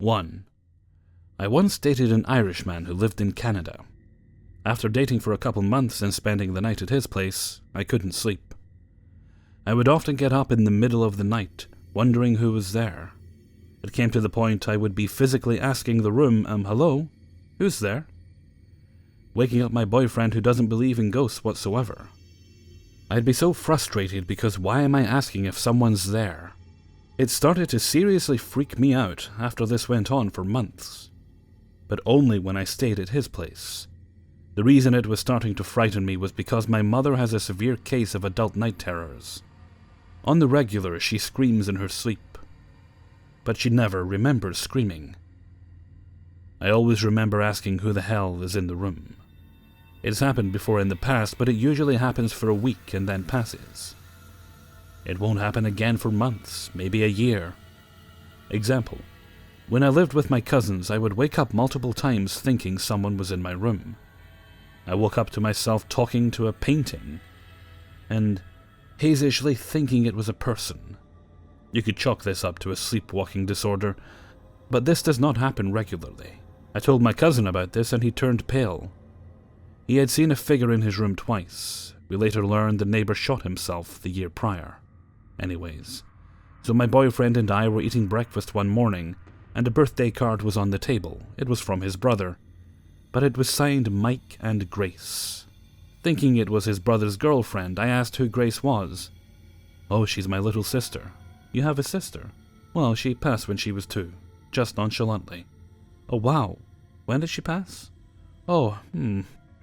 1. I once dated an Irishman who lived in Canada. After dating for a couple months and spending the night at his place, I couldn't sleep. I would often get up in the middle of the night, wondering who was there. It came to the point I would be physically asking the room, hello? Who's there? Waking up my boyfriend who doesn't believe in ghosts whatsoever. I'd be so frustrated because why am I asking if someone's there? It started to seriously freak me out after this went on for months. But only when I stayed at his place. The reason it was starting to frighten me was because my mother has a severe case of adult night terrors. On the regular, she screams in her sleep. But she never remembers screaming. I always remember asking who the hell is in the room. It's happened before in the past, but it usually happens for a week and then passes. It won't happen again for months, maybe a year. Example, when I lived with my cousins, I would wake up multiple times thinking someone was in my room. I woke up to myself talking to a painting, and hazishly thinking it was a person. You could chalk this up to a sleepwalking disorder, but this does not happen regularly. I told my cousin about this and he turned pale. He had seen a figure in his room twice. We later learned the neighbor shot himself the year prior. Anyways, so my boyfriend and I were eating breakfast one morning, and a birthday card was on the table. It was from his brother, but it was signed Mike and Grace. Thinking it was his brother's girlfriend, I asked who Grace was. Oh, she's my little sister. You have a sister? Well, she passed when she was 2, just nonchalantly. Oh, wow. When did she pass? Oh,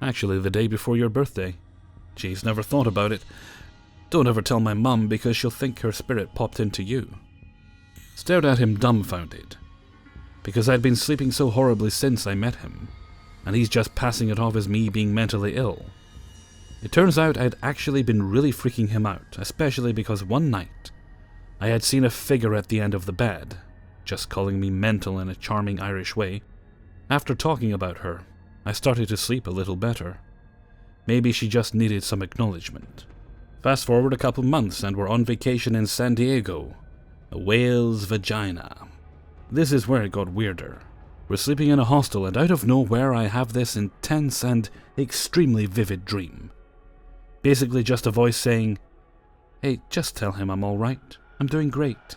actually the day before your birthday. Geez, never thought about it. Don't ever tell my mum because she'll think her spirit popped into you. Stared at him dumbfounded, because I'd been sleeping so horribly since I met him, and he's just passing it off as me being mentally ill. It turns out I'd actually been really freaking him out, especially because one night I had seen a figure at the end of the bed, just calling me mental in a charming Irish way. After talking about her, I started to sleep a little better. Maybe she just needed some acknowledgement. Fast forward a couple months and we're on vacation in San Diego, a whale's vagina. This is where it got weirder. We're sleeping in a hostel and out of nowhere I have this intense and extremely vivid dream. Basically just a voice saying, "Hey, just tell him I'm alright. I'm doing great."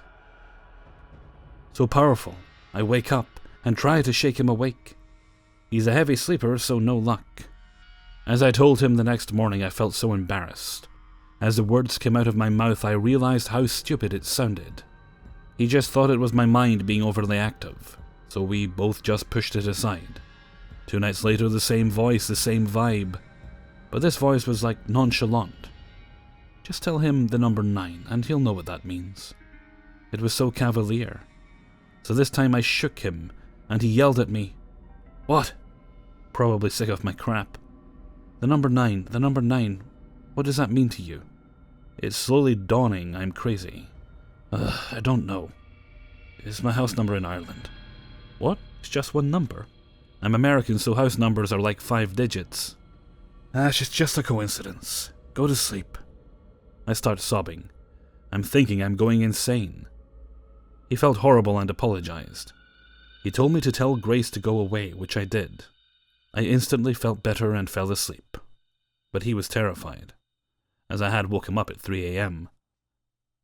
So powerful, I wake up and try to shake him awake. He's a heavy sleeper, so no luck. As I told him the next morning, I felt so embarrassed. As the words came out of my mouth, I realized how stupid it sounded. He just thought it was my mind being overly active, so we both just pushed it aside. 2 nights later, the same voice, the same vibe, but this voice was like nonchalant. Just tell him the number 9, and he'll know what that means. It was so cavalier. So this time I shook him, and he yelled at me, "What?" Probably sick of my crap. The number 9, what does that mean to you?" It's slowly dawning I'm crazy. I don't know. It's my house number in Ireland. What? It's just one number? I'm American, so house numbers are like 5 digits. It's just a coincidence. Go to sleep. I start sobbing. I'm thinking I'm going insane. He felt horrible and apologized. He told me to tell Grace to go away, which I did. I instantly felt better and fell asleep. But he was terrified, as I had woke him up at 3 a.m.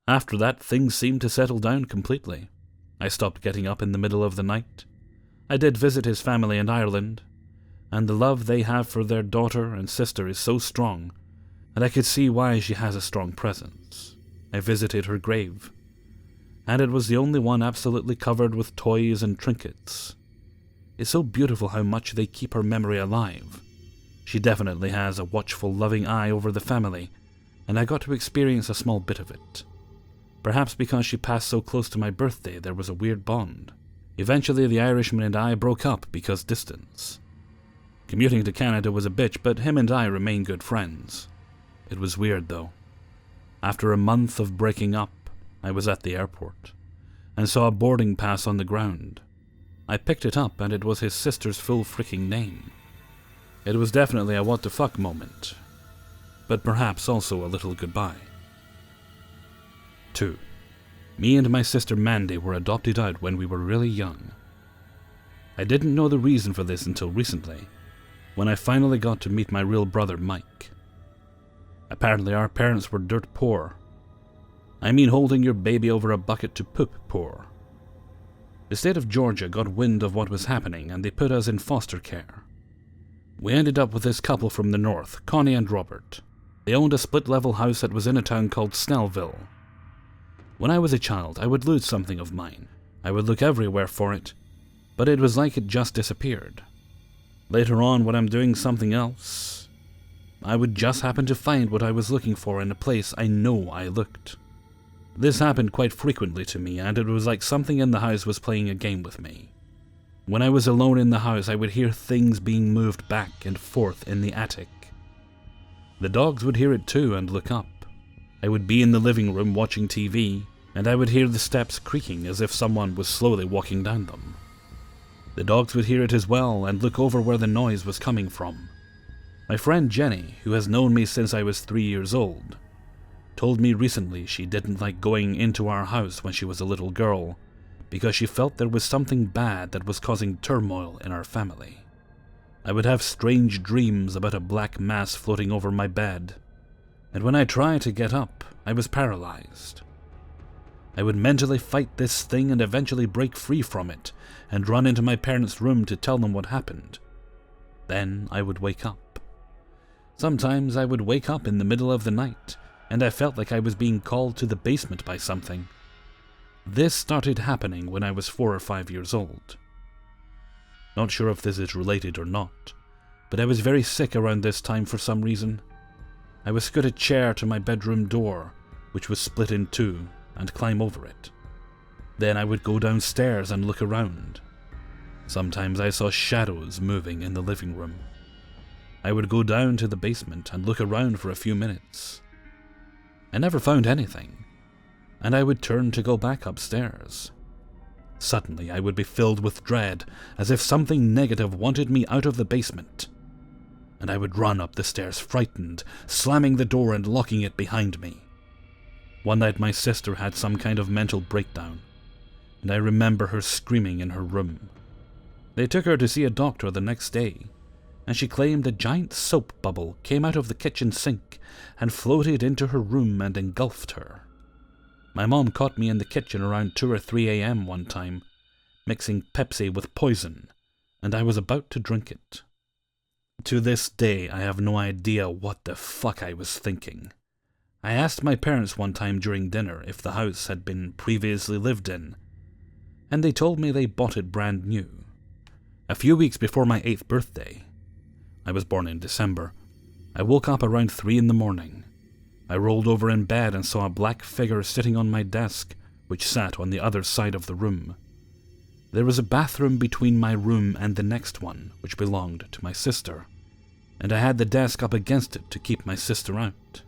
After that, things seemed to settle down completely. I stopped getting up in the middle of the night. I did visit his family in Ireland, and the love they have for their daughter and sister is so strong that I could see why she has a strong presence. I visited her grave, and it was the only one absolutely covered with toys and trinkets. It's so beautiful how much they keep her memory alive. She definitely has a watchful, loving eye over the family, and I got to experience a small bit of it. Perhaps because she passed so close to my birthday, there was a weird bond. Eventually, the Irishman and I broke up because distance. Commuting to Canada was a bitch, but him and I remain good friends. It was weird, though. After a month of breaking up, I was at the airport, and saw a boarding pass on the ground. I picked it up, and it was his sister's full freaking name. It was definitely a what the fuck moment, but perhaps also a little goodbye. 2. Me and my sister Mandy were adopted out when we were really young. I didn't know the reason for this until recently, when I finally got to meet my real brother Mike. Apparently our parents were dirt poor. I mean holding your baby over a bucket to poop poor. The state of Georgia got wind of what was happening and they put us in foster care. We ended up with this couple from the north, Connie and Robert. They owned a split-level house that was in a town called Snellville. When I was a child, I would lose something of mine. I would look everywhere for it, but it was like it just disappeared. Later on, when I'm doing something else, I would just happen to find what I was looking for in a place I know I looked. This happened quite frequently to me, and it was like something in the house was playing a game with me. When I was alone in the house, I would hear things being moved back and forth in the attic. The dogs would hear it too and look up. I would be in the living room watching TV, and I would hear the steps creaking as if someone was slowly walking down them. The dogs would hear it as well and look over where the noise was coming from. My friend Jenny, who has known me since I was 3 years old, told me recently she didn't like going into our house when she was a little girl because she felt there was something bad that was causing turmoil in our family. I would have strange dreams about a black mass floating over my bed, and when I tried to get up, I was paralyzed. I would mentally fight this thing and eventually break free from it and run into my parents' room to tell them what happened. Then I would wake up. Sometimes I would wake up in the middle of the night, and I felt like I was being called to the basement by something. This started happening when I was 4 or 5 years old. Not sure if this is related or not, but I was very sick around this time for some reason. I would scoot a chair to my bedroom door, which was split in two, and climb over it. Then I would go downstairs and look around. Sometimes I saw shadows moving in the living room. I would go down to the basement and look around for a few minutes. I never found anything, and I would turn to go back upstairs. Suddenly I would be filled with dread, as if something negative wanted me out of the basement, and I would run up the stairs frightened, slamming the door and locking it behind me. One night my sister had some kind of mental breakdown, and I remember her screaming in her room. They took her to see a doctor the next day, and she claimed a giant soap bubble came out of the kitchen sink and floated into her room and engulfed her. My mom caught me in the kitchen around 2 or 3 a.m. one time, mixing Pepsi with poison, and I was about to drink it. To this day, I have no idea what the fuck I was thinking. I asked my parents one time during dinner if the house had been previously lived in, and they told me they bought it brand new. A few weeks before my 8th birthday, I was born in December, I woke up around 3 in the morning. I rolled over in bed and saw a black figure sitting on my desk, which sat on the other side of the room. There was a bathroom between my room and the next one, which belonged to my sister, and I had the desk up against it to keep my sister out.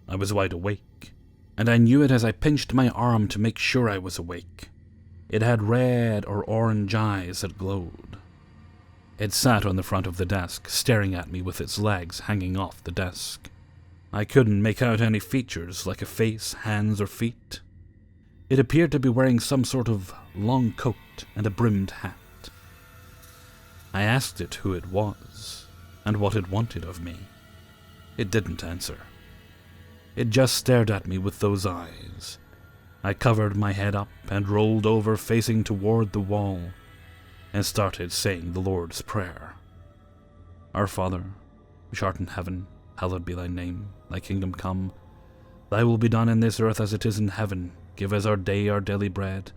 I was wide awake, and I knew it as I pinched my arm to make sure I was awake. It had red or orange eyes that glowed. It sat on the front of the desk, staring at me with its legs hanging off the desk. I couldn't make out any features like a face, hands, or feet. It appeared to be wearing some sort of long coat and a brimmed hat. I asked it who it was and what it wanted of me. It didn't answer. It just stared at me with those eyes. I covered my head up and rolled over facing toward the wall and started saying the Lord's Prayer. Our Father, which art in heaven, hallowed be thy name, thy kingdom come. Thy will be done in this earth as it is in heaven. Give us our day our daily bread,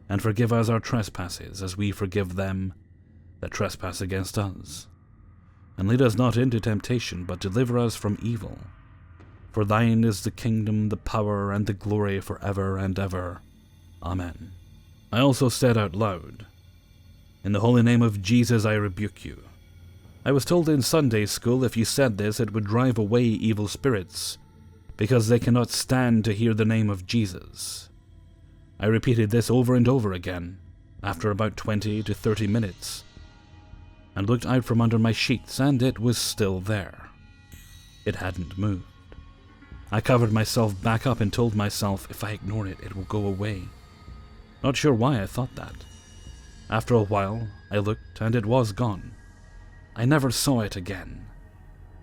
and forgive us our trespasses, as we forgive them that trespass against us. And lead us not into temptation, but deliver us from evil. For thine is the kingdom, the power, and the glory forever and ever. Amen. I also said out loud, in the holy name of Jesus I rebuke you. I was told in Sunday school if you said this it would drive away evil spirits, because they cannot stand to hear the name of Jesus. I repeated this over and over again, after about 20 to 30 minutes, and looked out from under my sheets, and it was still there. It hadn't moved. I covered myself back up and told myself if I ignore it, it will go away. Not sure why I thought that. After a while, I looked and it was gone. I never saw it again.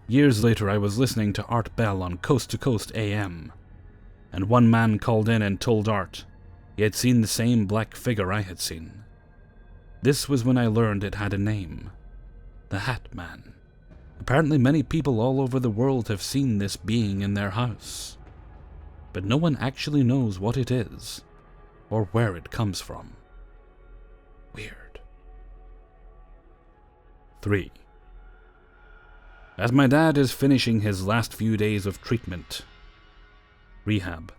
Years later, I was listening to Art Bell on Coast to Coast AM, and one man called in and told Art he had seen the same black figure I had seen. This was when I learned it had a name: the Hat Man. Apparently many people all over the world have seen this being in their house, but no one actually knows what it is or where it comes from. Weird. 3. As my dad is finishing his last few days of treatment, rehab,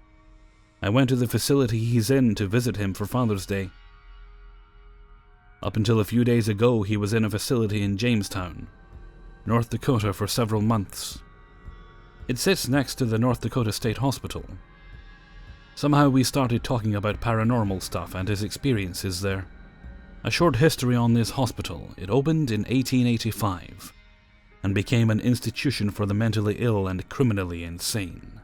I went to the facility he's in to visit him for Father's Day. Up until a few days ago, he was in a facility in Jamestown, North Dakota, for several months. It sits next to the North Dakota State Hospital. Somehow we started talking about paranormal stuff and his experiences there. A short history on this hospital: it opened in 1885 and became an institution for the mentally ill and criminally insane.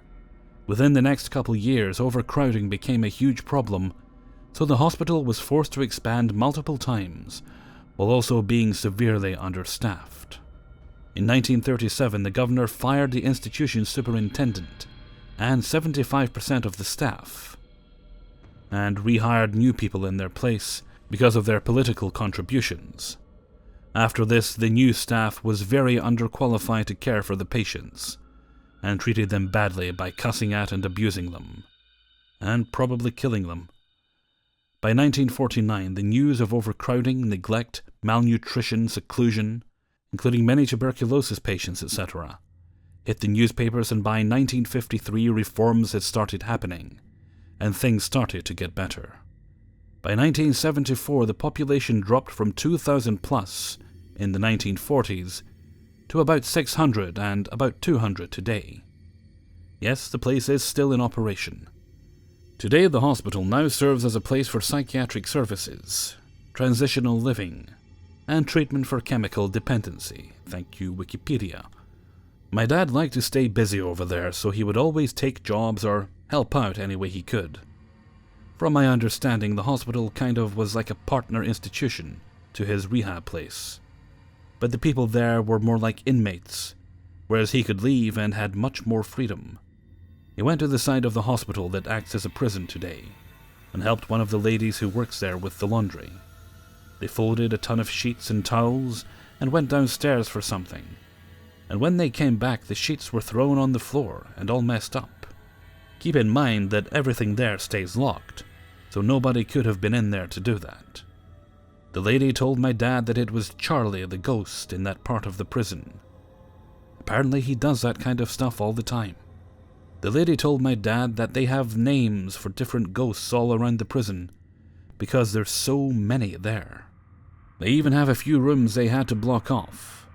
Within the next couple years, overcrowding became a huge problem, so the hospital was forced to expand multiple times, while also being severely understaffed. In 1937, the governor fired the institution's superintendent and 75% of the staff, and rehired new people in their place because of their political contributions. After this, the new staff was very underqualified to care for the patients, and treated them badly by cussing at and abusing them, and probably killing them. By 1949, the news of overcrowding, neglect, malnutrition, seclusion, including many tuberculosis patients, etc., hit the newspapers, and by 1953 reforms had started happening, and things started to get better. By 1974, the population dropped from 2,000 plus in the 1940s to about 600 and about 200 today. Yes, the place is still in operation. Today, the hospital now serves as a place for psychiatric services, transitional living, and treatment for chemical dependency. Thank you, Wikipedia. My dad liked to stay busy over there, so he would always take jobs or help out any way he could. From my understanding, the hospital kind of was like a partner institution to his rehab place, but the people there were more like inmates, whereas he could leave and had much more freedom. He went to the side of the hospital that acts as a prison today, and helped one of the ladies who works there with the laundry. They folded a ton of sheets and towels and went downstairs for something, and when they came back, the sheets were thrown on the floor and all messed up. Keep in mind that everything there stays locked, so nobody could have been in there to do that. The lady told my dad that it was Charlie the ghost in that part of the prison. Apparently he does that kind of stuff all the time. The lady told my dad that they have names for different ghosts all around the prison because there's so many there. They even have a few rooms they had to block off,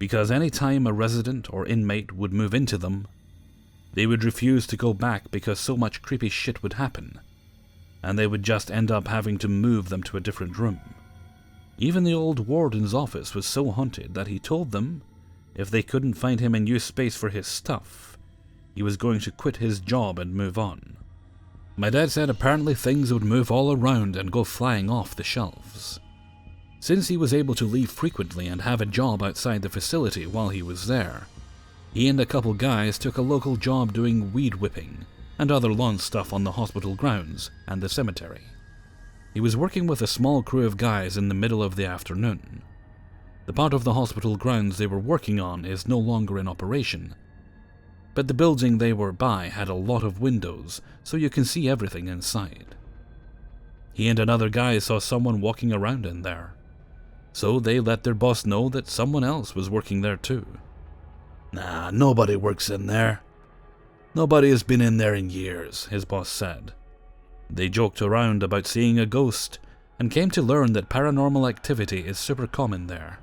because any time a resident or inmate would move into them, they would refuse to go back because so much creepy shit would happen, and they would just end up having to move them to a different room. Even the old warden's office was so haunted that he told them if they couldn't find him a new space for his stuff, he was going to quit his job and move on. My dad said apparently things would move all around and go flying off the shelves. Since he was able to leave frequently and have a job outside the facility while he was there, he and a couple guys took a local job doing weed whipping and other lawn stuff on the hospital grounds and the cemetery. He was working with a small crew of guys in the middle of the afternoon. The part of the hospital grounds they were working on is no longer in operation, but the building they were by had a lot of windows, so you can see everything inside. He and another guy saw someone walking around in there, so they let their boss know that someone else was working there too. "Nah, nobody works in there. Nobody has been in there in years," his boss said. They joked around about seeing a ghost and came to learn that paranormal activity is super common there.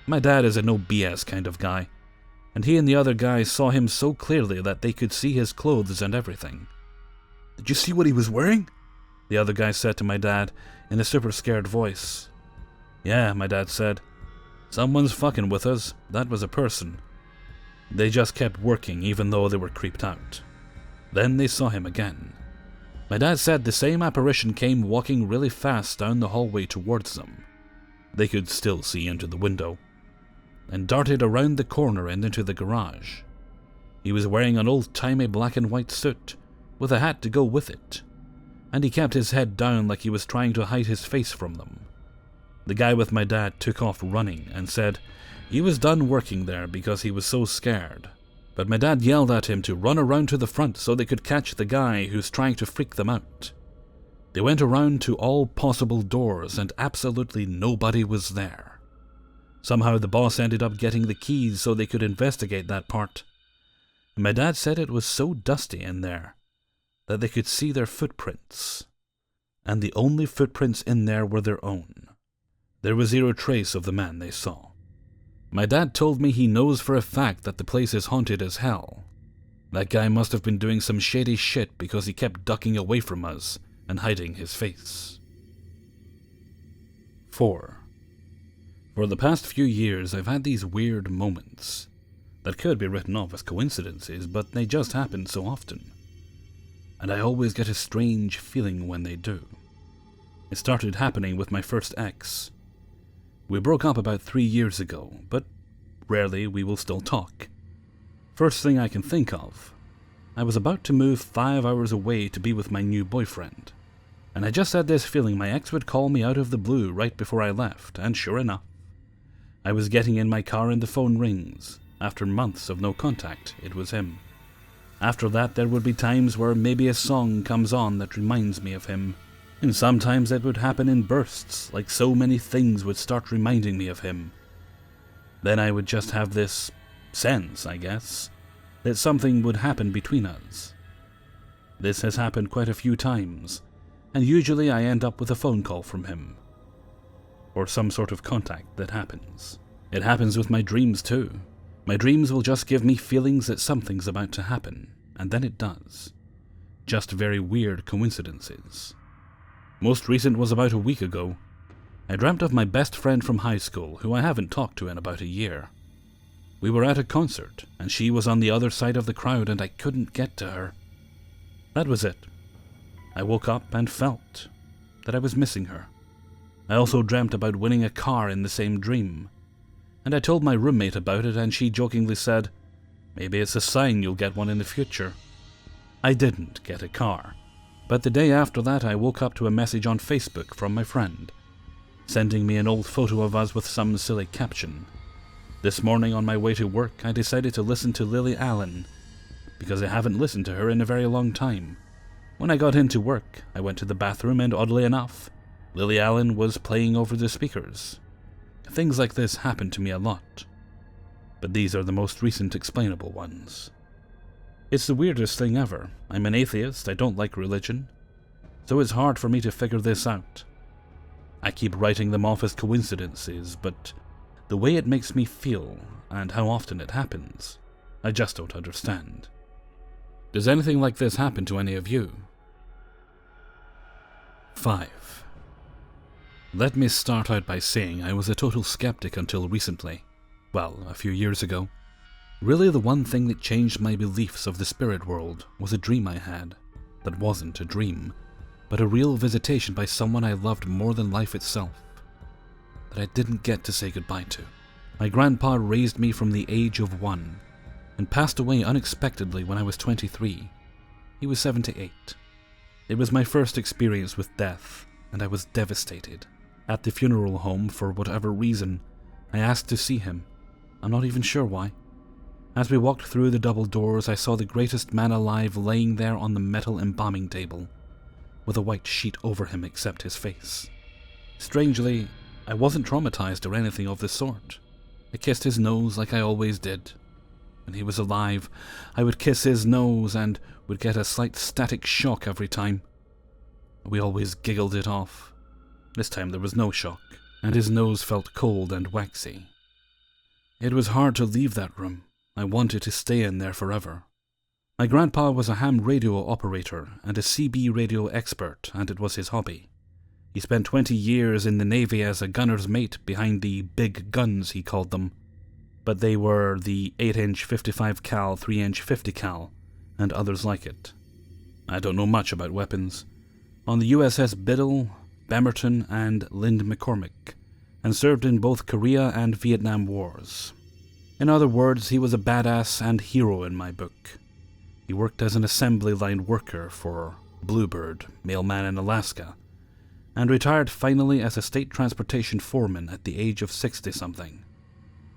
My dad is a no BS kind of guy, and he and the other guys saw him so clearly that they could see his clothes and everything. "Did you see what he was wearing?" the other guy said to my dad in a super scared voice. "Yeah," my dad said. "Someone's fucking with us. That was a person." They just kept working even though they were creeped out. Then they saw him again. My dad said the same apparition came walking really fast down the hallway towards them. They could still see into the window, and darted around the corner and into the garage. He was wearing an old-timey black and white suit, with a hat to go with it, and he kept his head down like he was trying to hide his face from them. The guy with my dad took off running and said he was done working there because he was so scared. But my dad yelled at him to run around to the front so they could catch the guy who's trying to freak them out. They went around to all possible doors and absolutely nobody was there. Somehow the boss ended up getting the keys so they could investigate that part. And my dad said it was so dusty in there that they could see their footprints. And the only footprints in there were their own. There was zero trace of the man they saw. My dad told me he knows for a fact that the place is haunted as hell. That guy must have been doing some shady shit because he kept ducking away from us and hiding his face. 4. For the past few years, I've had these weird moments that could be written off as coincidences, but they just happen so often. And I always get a strange feeling when they do. It started happening with my first ex. We broke up about 3 years ago, but rarely we will still talk. First thing I can think of, I was about to move 5 hours away to be with my new boyfriend, and I just had this feeling my ex would call me out of the blue right before I left, and sure enough, I was getting in my car and the phone rings. After months of no contact, it was him. After that, there would be times where maybe a song comes on that reminds me of him. And sometimes it would happen in bursts, like so many things would start reminding me of him. Then I would just have this sense, I guess, that something would happen between us. This has happened quite a few times, and usually I end up with a phone call from him, or some sort of contact that happens. It happens with my dreams too. My dreams will just give me feelings that something's about to happen, and then it does. Just very weird coincidences. Most recent was about a week ago. I dreamt of my best friend from high school, who I haven't talked to in about a year. We were at a concert, and she was on the other side of the crowd and I couldn't get to her. That was it. I woke up and felt that I was missing her. I also dreamt about winning a car in the same dream, and I told my roommate about it and she jokingly said, "Maybe it's a sign you'll get one in the future." I didn't get a car. But the day after that, I woke up to a message on Facebook from my friend, sending me an old photo of us with some silly caption. This morning on my way to work, I decided to listen to Lily Allen, because I haven't listened to her in a very long time. When I got into work, I went to the bathroom and oddly enough, Lily Allen was playing over the speakers. Things like this happen to me a lot, but these are the most recent explainable ones. It's the weirdest thing ever. I'm an atheist, I don't like religion, so it's hard for me to figure this out. I keep writing them off as coincidences, but the way it makes me feel, and how often it happens, I just don't understand. Does anything like this happen to any of you? 5. Let me start out by saying I was a total skeptic until recently. Well, a few years ago. Really, the one thing that changed my beliefs of the spirit world was a dream I had that wasn't a dream, but a real visitation by someone I loved more than life itself, that I didn't get to say goodbye to. My grandpa raised me from the age of 1 and passed away unexpectedly when I was 23. He was 78. It was my first experience with death, and I was devastated. At the funeral home, for whatever reason, I asked to see him. I'm not even sure why. As we walked through the double doors, I saw the greatest man alive laying there on the metal embalming table, with a white sheet over him except his face. Strangely, I wasn't traumatized or anything of the sort. I kissed his nose like I always did. When he was alive, I would kiss his nose and would get a slight static shock every time. We always giggled it off. This time there was no shock, and his nose felt cold and waxy. It was hard to leave that room. I wanted to stay in there forever. My grandpa was a ham radio operator and a CB radio expert, and it was his hobby. He spent 20 years in the Navy as a gunner's mate behind the big guns, he called them. But they were the 8-inch 55 cal, 3-inch 50 cal, and others like it. I don't know much about weapons. On the USS Biddle, Bemerton, and Lind McCormick, and served in both Korea and Vietnam Wars. In other words, he was a badass and hero in my book. He worked as an assembly line worker for Bluebird, mailman in Alaska, and retired finally as a state transportation foreman at the age of 60-something.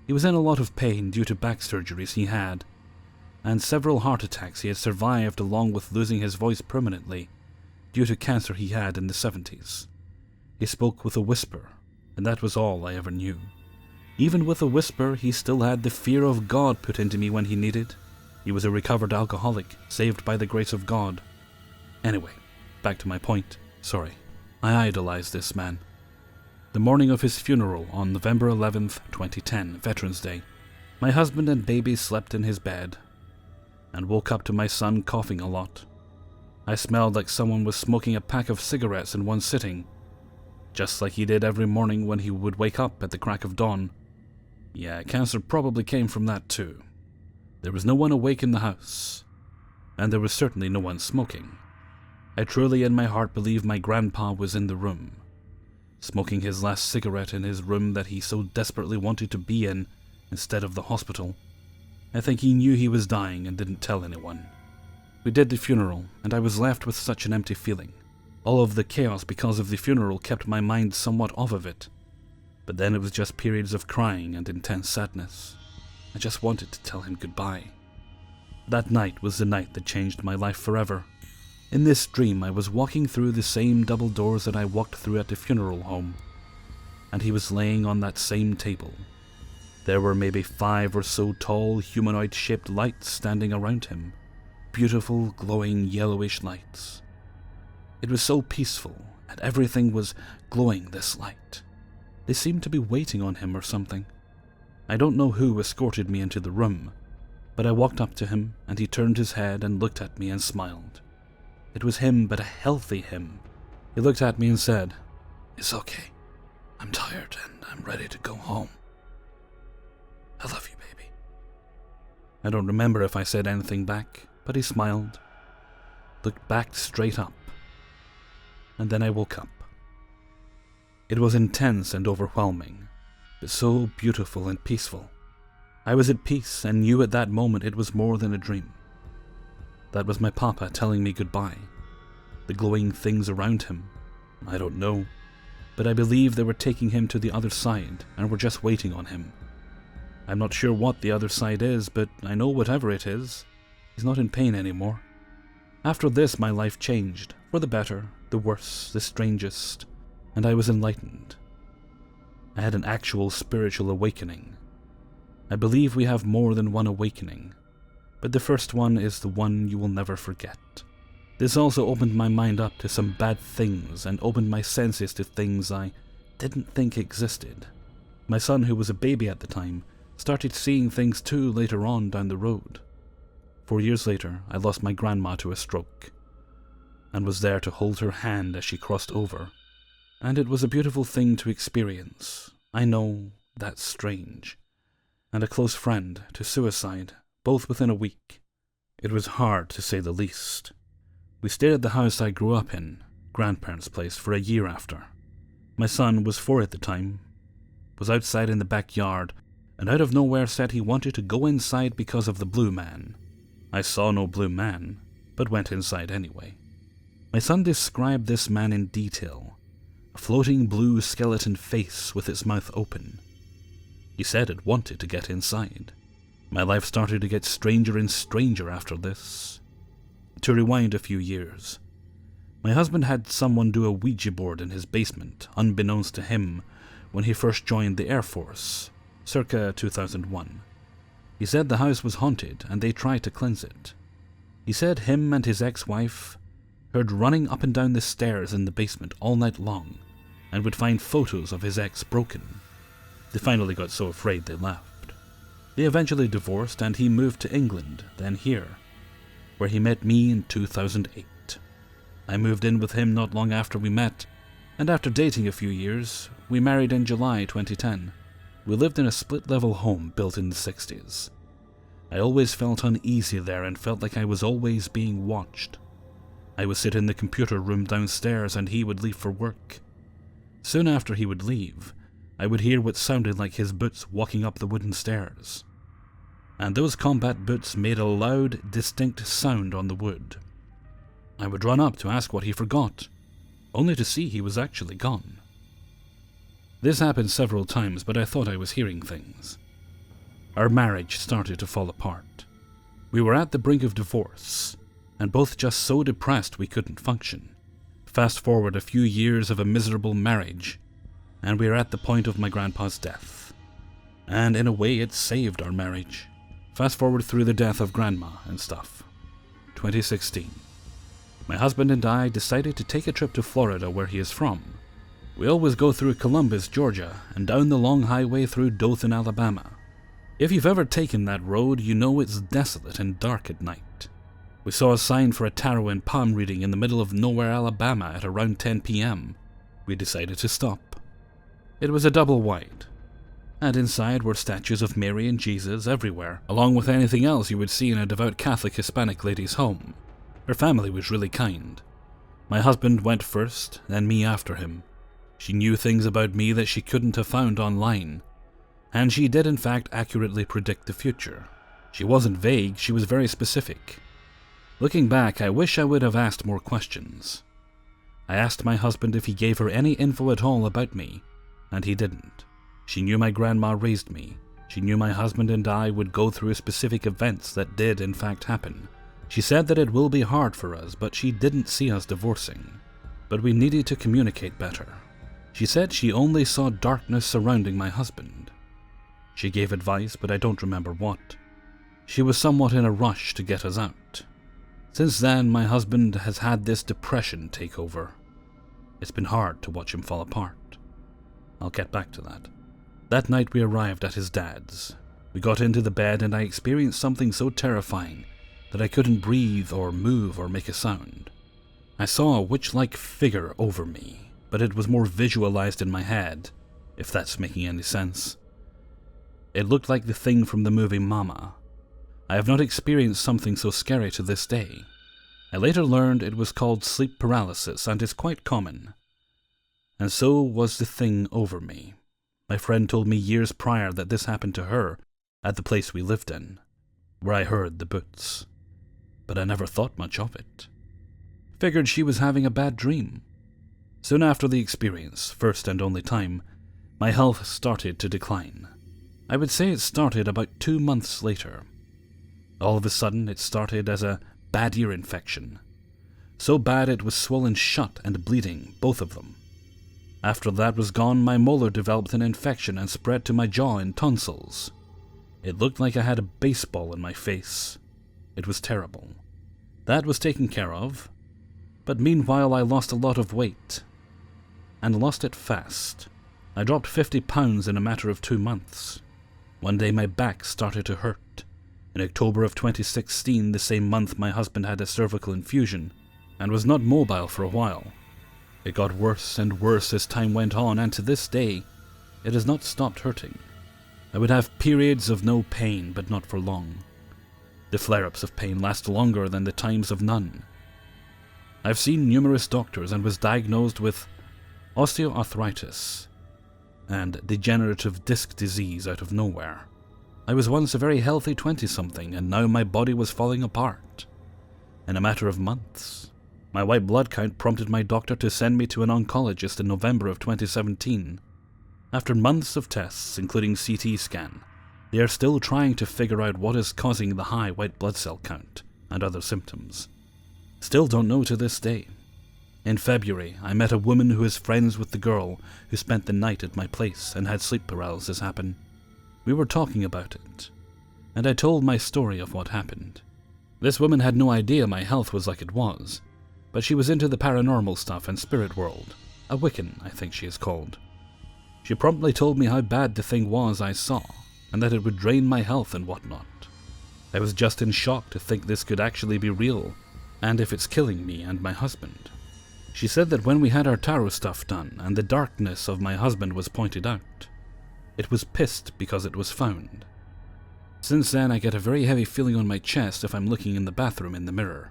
He was in a lot of pain due to back surgeries he had, and several heart attacks he had survived, along with losing his voice permanently due to cancer he had in the 70s. He spoke with a whisper, and that was all I ever knew. Even with a whisper, he still had the fear of God put into me when he needed. He was a recovered alcoholic, saved by the grace of God. Anyway, back to my point. Sorry. I idolized this man. The morning of his funeral on November 11th, 2010, Veterans Day, my husband and baby slept in his bed and woke up to my son coughing a lot. I smelled like someone was smoking a pack of cigarettes in one sitting, just like he did every morning when he would wake up at the crack of dawn. Yeah, cancer probably came from that too. There was no one awake in the house, and there was certainly no one smoking. I truly in my heart believe my grandpa was in the room, smoking his last cigarette in his room that he so desperately wanted to be in instead of the hospital. I think he knew he was dying and didn't tell anyone. We did the funeral, and I was left with such an empty feeling. All of the chaos because of the funeral kept my mind somewhat off of it, but then it was just periods of crying and intense sadness. I just wanted to tell him goodbye. That night was the night that changed my life forever. In this dream, I was walking through the same double doors that I walked through at the funeral home, and he was laying on that same table. There were maybe 5 or so tall, humanoid-shaped lights standing around him. Beautiful, glowing, yellowish lights. It was so peaceful, and everything was glowing this light. They seemed to be waiting on him or something. I don't know who escorted me into the room, but I walked up to him, and he turned his head and looked at me and smiled. It was him, but a healthy him. He looked at me and said, "It's okay. I'm tired and I'm ready to go home. I love you, baby." I don't remember if I said anything back, but he smiled, looked back straight up, and then I woke up. It was intense and overwhelming, but so beautiful and peaceful. I was at peace and knew at that moment it was more than a dream. That was my papa telling me goodbye. The glowing things around him, I don't know, but I believe they were taking him to the other side and were just waiting on him. I'm not sure what the other side is, but I know whatever it is, he's not in pain anymore. After this, my life changed, for the better, the worse, the strangest, and I was enlightened. I had an actual spiritual awakening. I believe we have more than one awakening, but the first one is the one you will never forget. This also opened my mind up to some bad things and opened my senses to things I didn't think existed. My son, who was a baby at the time, started seeing things too later on down the road. 4 years later, I lost my grandma to a stroke, and was there to hold her hand as she crossed over, and it was a beautiful thing to experience. I know, that's strange. And a close friend to suicide, both within a week. It was hard, to say the least. We stayed at the house I grew up in, grandparents' place, for a year after. My son was 4 at the time, was outside in the backyard, and out of nowhere said he wanted to go inside because of the blue man. I saw no blue man, but went inside anyway. My son described this man in detail, a floating blue skeleton face with its mouth open. He said it wanted to get inside. My life started to get stranger and stranger after this. To rewind a few years, my husband had someone do a Ouija board in his basement, unbeknownst to him, when he first joined the Air Force, circa 2001. He said the house was haunted and they tried to cleanse it. He said him and his ex-wife heard running up and down the stairs in the basement all night long and would find photos of his ex broken. They finally got so afraid they left. They eventually divorced and he moved to England, then here, where he met me in 2008. I moved in with him not long after we met, and after dating a few years, we married in July 2010. We lived in a split-level home built in the 60s. I always felt uneasy there and felt like I was always being watched. I would sit in the computer room downstairs and he would leave for work. Soon after he would leave, I would hear what sounded like his boots walking up the wooden stairs. And those combat boots made a loud, distinct sound on the wood. I would run up to ask what he forgot, only to see he was actually gone. This happened several times, but I thought I was hearing things. Our marriage started to fall apart. We were at the brink of divorce, and both just so depressed we couldn't function. Fast forward a few years of a miserable marriage, and we are at the point of my grandpa's death. And in a way it saved our marriage. Fast forward through the death of grandma and stuff. 2016. My husband and I decided to take a trip to Florida, where he is from. We always go through Columbus, Georgia, and down the long highway through Dothan, Alabama. If you've ever taken that road, you know it's desolate and dark at night. We saw a sign for a tarot and palm reading in the middle of nowhere, Alabama at around 10 p.m. We decided to stop. It was a double wide, and inside were statues of Mary and Jesus everywhere, along with anything else you would see in a devout Catholic Hispanic lady's home. Her family was really kind. My husband went first, then me after him. She knew things about me that she couldn't have found online, and she did in fact accurately predict the future. She wasn't vague, she was very specific. Looking back, I wish I would have asked more questions. I asked my husband if he gave her any info at all about me, and he didn't. She knew my grandma raised me. She knew my husband and I would go through specific events that did in fact happen. She said that it will be hard for us, but she didn't see us divorcing. But we needed to communicate better. She said she only saw darkness surrounding my husband. She gave advice, but I don't remember what. She was somewhat in a rush to get us out. Since then, my husband has had this depression take over. It's been hard to watch him fall apart. I'll get back to that. That night we arrived at his dad's. We got into the bed and I experienced something so terrifying that I couldn't breathe or move or make a sound. I saw a witch-like figure over me, but it was more visualized in my head, if that's making any sense. It looked like the thing from the movie Mama. I have not experienced something so scary to this day. I later learned it was called sleep paralysis and is quite common. And so was the thing over me. My friend told me years prior that this happened to her at the place we lived in, where I heard the boots. But I never thought much of it. Figured she was having a bad dream. Soon after the experience, first and only time, my health started to decline. I would say it started about 2 months later. All of a sudden, it started as a bad ear infection. So bad it was swollen shut and bleeding, both of them. After that was gone, my molar developed an infection and spread to my jaw in tonsils. It looked like I had a baseball in my face. It was terrible. That was taken care of, but meanwhile I lost a lot of weight, and lost it fast. I dropped 50 pounds in a matter of 2 months. One day my back started to hurt. In October of 2016, the same month, my husband had a cervical infusion and was not mobile for a while. It got worse and worse as time went on, and to this day, it has not stopped hurting. I would have periods of no pain, but not for long. The flare-ups of pain last longer than the times of none. I've seen numerous doctors and was diagnosed with osteoarthritis and degenerative disc disease out of nowhere. I was once a very healthy 20-something, and now my body was falling apart. In a matter of months. My white blood count prompted my doctor to send me to an oncologist in November of 2017. After months of tests, including CT scan, they are still trying to figure out what is causing the high white blood cell count and other symptoms. Still don't know to this day. In February, I met a woman who is friends with the girl who spent the night at my place and had sleep paralysis happen. We were talking about it, and I told my story of what happened. This woman had no idea my health was like it was, but she was into the paranormal stuff and spirit world. A Wiccan, I think she is called. She promptly told me how bad the thing was I saw, and that it would drain my health and whatnot. I was just in shock to think this could actually be real, and if it's killing me and my husband. She said that when we had our tarot stuff done and the darkness of my husband was pointed out, it was pissed because it was found. Since then, I get a very heavy feeling on my chest if I'm looking in the bathroom in the mirror.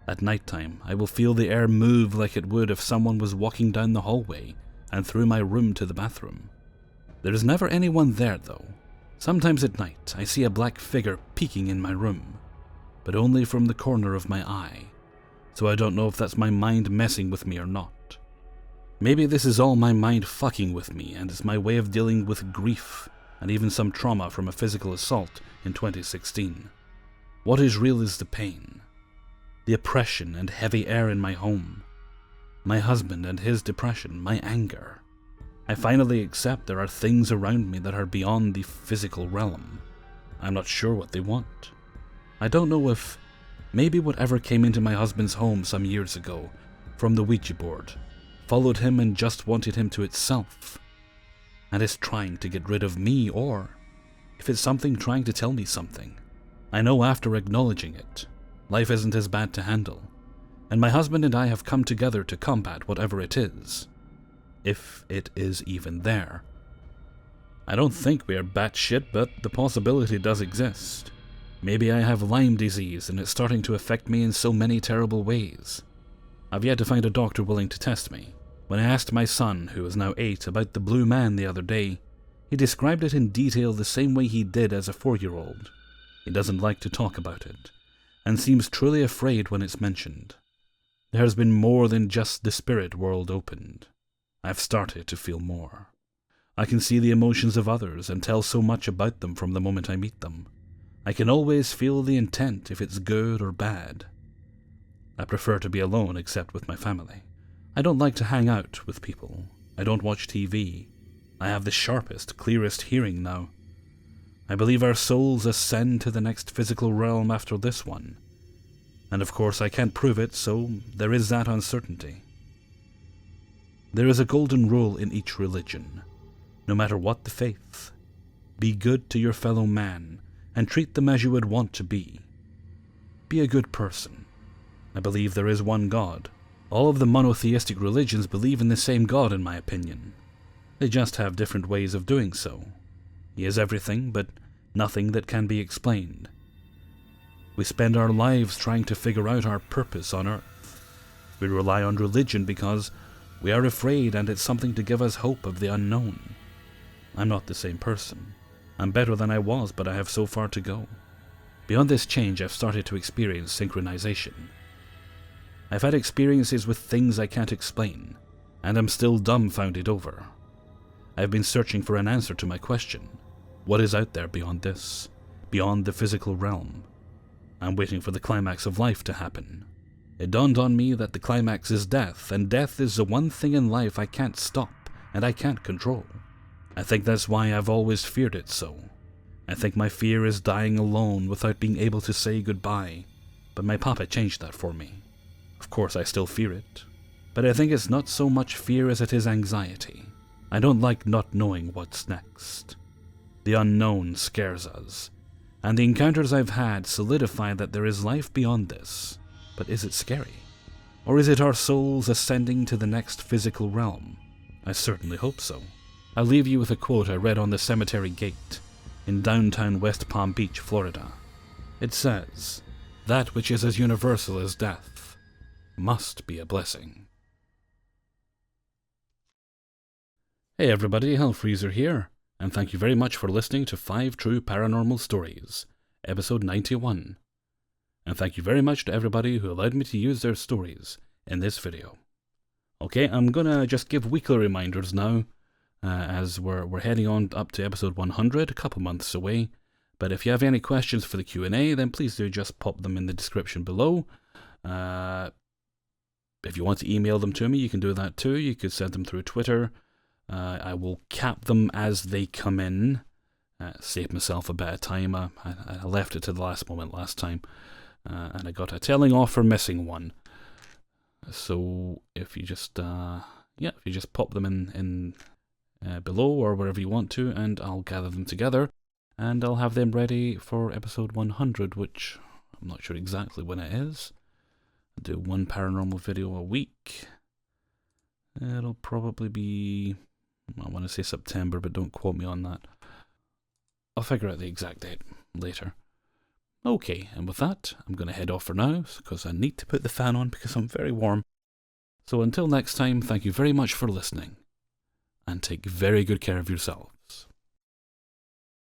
At night time, I will feel the air move like it would if someone was walking down the hallway and through my room to the bathroom. There is never anyone there though. Sometimes at night, I see a black figure peeking in my room, but only from the corner of my eye, so I don't know if that's my mind messing with me or not. Maybe this is all my mind fucking with me, and it's my way of dealing with grief and even some trauma from a physical assault in 2016. What is real is the pain, the oppression and heavy air in my home, my husband and his depression, my anger. I finally accept there are things around me that are beyond the physical realm. I'm not sure what they want. I don't know if maybe whatever came into my husband's home some years ago from the Ouija board followed him and just wanted him to itself, and is trying to get rid of me, or if it's something trying to tell me something. I know after acknowledging it, life isn't as bad to handle, and my husband and I have come together to combat whatever it is, if it is even there. I don't think we are batshit, but the possibility does exist. Maybe I have Lyme disease and it's starting to affect me in so many terrible ways. I've yet to find a doctor willing to test me. When I asked my son, who is now 8, about the blue man the other day, he described it in detail the same way he did as a 4-year-old. He doesn't like to talk about it, and seems truly afraid when it's mentioned. There has been more than just the spirit world opened. I've started to feel more. I can see the emotions of others and tell so much about them from the moment I meet them. I can always feel the intent if it's good or bad. I prefer to be alone except with my family. I don't like to hang out with people. I don't watch TV. I have the sharpest, clearest hearing now. I believe our souls ascend to the next physical realm after this one. And of course I can't prove it, so there is that uncertainty. There is a golden rule in each religion. No matter what the faith, be good to your fellow man and treat them as you would want to be. Be a good person. I believe there is one God. All of the monotheistic religions believe in the same God, in my opinion. They just have different ways of doing so. He is everything, but nothing that can be explained. We spend our lives trying to figure out our purpose on earth. We rely on religion because we are afraid and it's something to give us hope of the unknown. I'm not the same person. I'm better than I was, but I have so far to go. Beyond this change, I've started to experience synchronization. I've had experiences with things I can't explain, and I'm still dumbfounded over. I've been searching for an answer to my question. What is out there beyond this? Beyond the physical realm? I'm waiting for the climax of life to happen. It dawned on me that the climax is death, and death is the one thing in life I can't stop, and I can't control. I think that's why I've always feared it so. I think my fear is dying alone without being able to say goodbye, but my papa changed that for me. Of course I still fear it, but I think it's not so much fear as it is anxiety. I don't like not knowing what's next. The unknown scares us, and the encounters I've had solidify that there is life beyond this. But is it scary? Or is it our souls ascending to the next physical realm? I certainly hope so. I'll leave you with a quote I read on the cemetery gate in downtown West Palm Beach, Florida. It says, "That which is as universal as death must be a blessing." Hey everybody, Hellfreezer here, and thank you very much for listening to 5 True Paranormal Stories, episode 91. And thank you very much to everybody who allowed me to use their stories in this video. Okay, I'm gonna just give weekly reminders now, as we're heading on up to episode 100, a couple months away. But if you have any questions for the Q&A, then please do just pop them in the description below. If you want to email them to me, you can do that too. You could send them through Twitter. I will cap them as they come in. Save myself a bit of time. I left it to the last moment last time. And I got a telling off for missing one. So if you just pop them in below or wherever you want to, and I'll gather them together, and I'll have them ready for episode 100, which I'm not sure exactly when it is. I'll do one paranormal video a week. It'll probably be, I want to say September, but don't quote me on that. I'll figure out the exact date later. Okay, and with that, I'm going to head off for now, because I need to put the fan on because I'm very warm. So until next time, thank you very much for listening, and take very good care of yourself.